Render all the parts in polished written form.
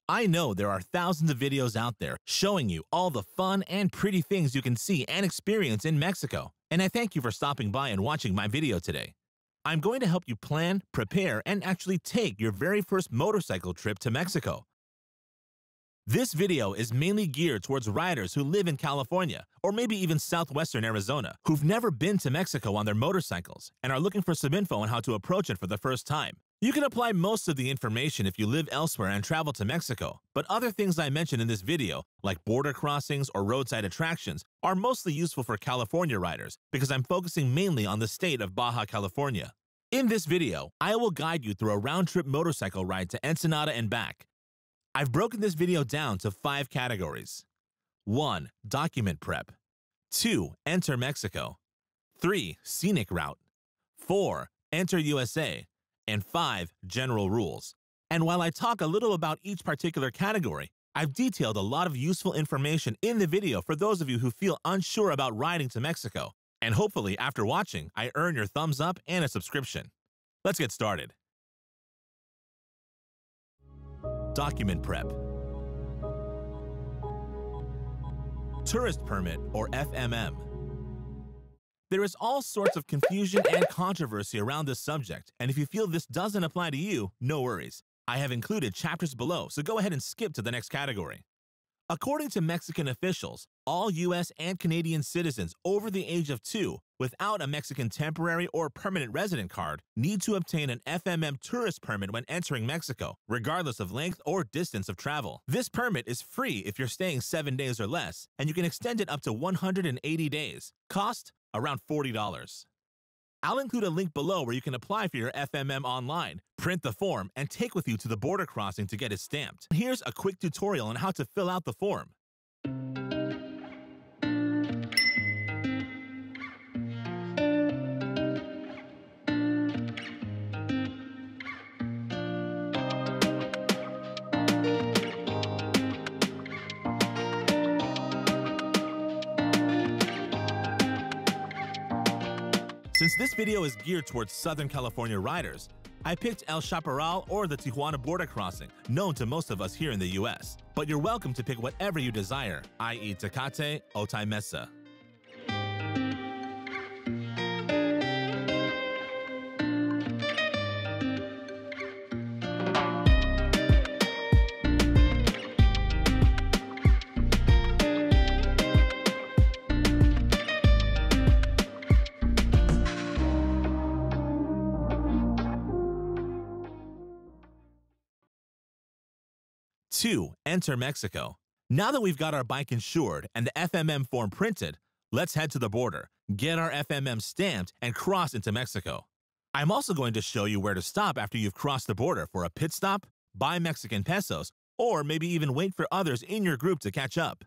I know there are thousands of videos out there showing you all the fun and pretty things you can see and experience in Mexico, and I thank you for stopping by and watching my video today. I'm going to help you plan, prepare, and actually take your very first motorcycle trip to Mexico. This video is mainly geared towards riders who live in California or maybe even southwestern Arizona who've never been to Mexico on their motorcycles and are looking for some info on how to approach it for the first time. You can apply most of the information if you live elsewhere and travel to Mexico, but other things I mentioned in this video, like border crossings or roadside attractions, are mostly useful for California riders because I'm focusing mainly on the state of Baja California. In this video, I will guide you through a round-trip motorcycle ride to Ensenada and back. I've broken this video down to 5 categories. 1. Document prep. 2. Enter Mexico. 3. Scenic route. 4. Enter USA. And 5. General rules. And while I talk a little about each particular category, I've detailed a lot of useful information in the video for those of you who feel unsure about riding to Mexico. And hopefully, after watching, I earn your thumbs up and a subscription. Let's get started. Document prep. Tourist permit, or FMM. There is all sorts of confusion and controversy around this subject, and if you feel this doesn't apply to you, no worries. I have included chapters below, so go ahead and skip to the next category. According to Mexican officials, all U.S. and Canadian citizens over the age of 2 without a Mexican temporary or permanent resident card need to obtain an FMM tourist permit when entering Mexico, regardless of length or distance of travel. This permit is free if you're staying 7 days or less, and you can extend it up to 180 days. Cost? Around $40. I'll include a link below where you can apply for your FMM online, print the form, and take with you to the border crossing to get it stamped. Here's a quick tutorial on how to fill out the form. Since this video is geared towards Southern California riders, I picked El Chaparral or the Tijuana border crossing, known to most of us here in the US. But you're welcome to pick whatever you desire, i.e. Tecate or Mesa. Two, enter Mexico. Now that we've got our bike insured and the FMM form printed, let's head to the border, get our FMM stamped, and cross into Mexico. I'm also going to show you where to stop after you've crossed the border for a pit stop, buy Mexican pesos, or maybe even wait for others in your group to catch up.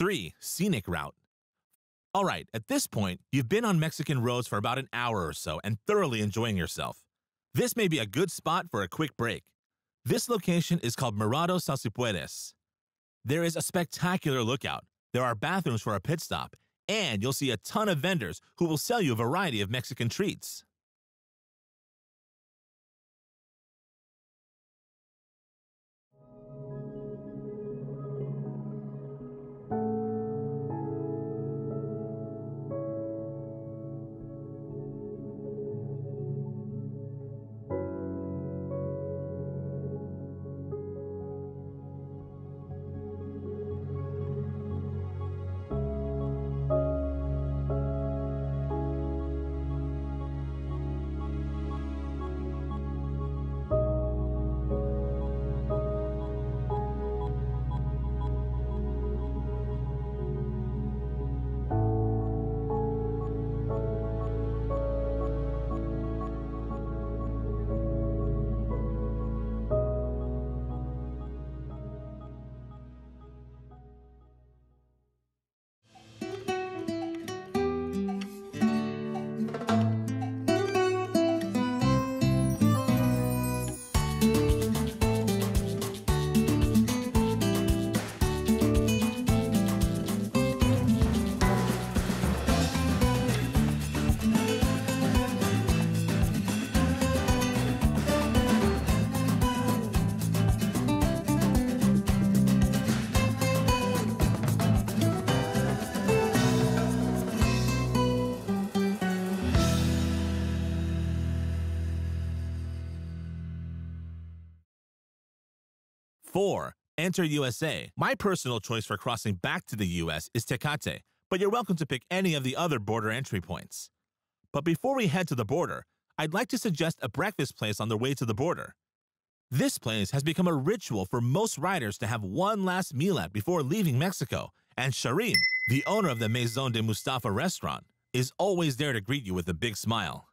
3. Scenic route. Alright, at this point, you've been on Mexican roads for about an hour or so and thoroughly enjoying yourself. This may be a good spot for a quick break. This location is called Mirado Salsipuedes. There is a spectacular lookout, there are bathrooms for a pit stop, and you'll see a ton of vendors who will sell you a variety of Mexican treats. Four, enter USA. My personal choice for crossing back to the US is Tecate, but you're welcome to pick any of the other border entry points. But before we head to the border, I'd like to suggest a breakfast place on the way to the border. This place has become a ritual for most riders to have one last meal at before leaving Mexico, and Sharim, the owner of the Maison de Mustafa restaurant, is always there to greet you with a big smile.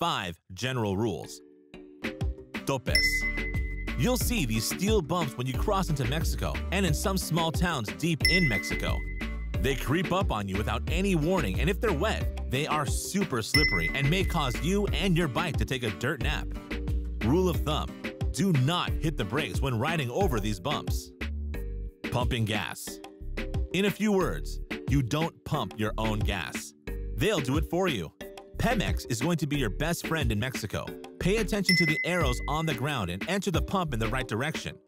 5 general rules. Topes. You'll see these steel bumps when you cross into Mexico and in some small towns deep in Mexico. They creep up on you without any warning, and if they're wet, they are super slippery and may cause you and your bike to take a dirt nap. Rule of thumb: do not hit the brakes when riding over these bumps. Pumping gas. In a few words, you don't pump your own gas. They'll do it for you. Pemex is going to be your best friend in Mexico. Pay attention to the arrows on the ground and enter the pump in the right direction.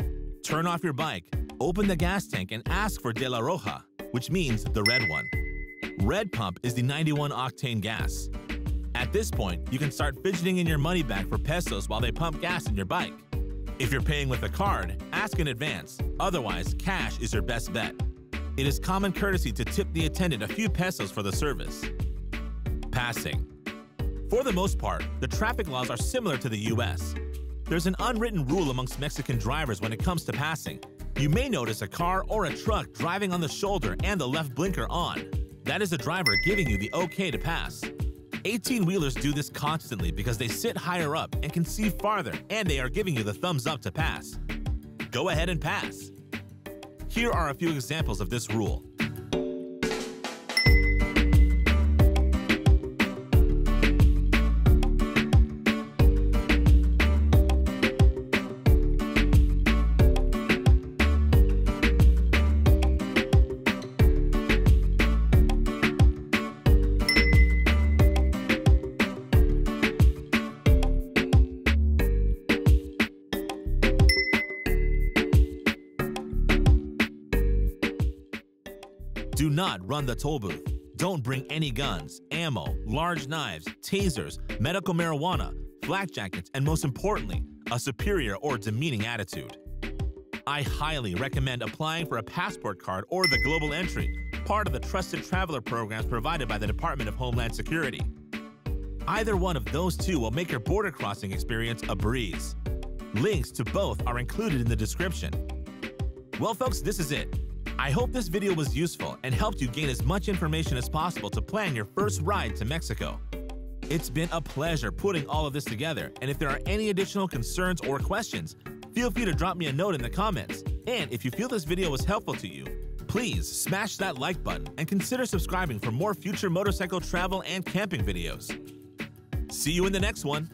Turn off your bike, open the gas tank, and ask for De La Roja, which means the red one. Red pump is the 91 octane gas. At this point, you can start fidgeting in your money bag for pesos while they pump gas in your bike. If you're paying with a card, ask in advance. Otherwise, cash is your best bet. It is common courtesy to tip the attendant a few pesos for the service. Passing. For the most part, the traffic laws are similar to the US. There's an unwritten rule amongst Mexican drivers when it comes to passing. You may notice a car or a truck driving on the shoulder and the left blinker on. That is the driver giving you the okay to pass. 18-wheelers do this constantly because they sit higher up and can see farther, and they are giving you the thumbs up to pass. Go ahead and pass. Here are a few examples of this rule. Do not run the toll booth. Don't bring any guns, ammo, large knives, tasers, medical marijuana, flak jackets, and most importantly, a superior or demeaning attitude. I highly recommend applying for a passport card or the Global Entry, part of the Trusted Traveler programs provided by the Department of Homeland Security. Either one of those two will make your border crossing experience a breeze. Links to both are included in the description. Well, folks, this is it. I hope this video was useful and helped you gain as much information as possible to plan your first ride to Mexico. It's been a pleasure putting all of this together, and if there are any additional concerns or questions, feel free to drop me a note in the comments. And if you feel this video was helpful to you, please smash that like button and consider subscribing for more future motorcycle travel and camping videos. See you in the next one.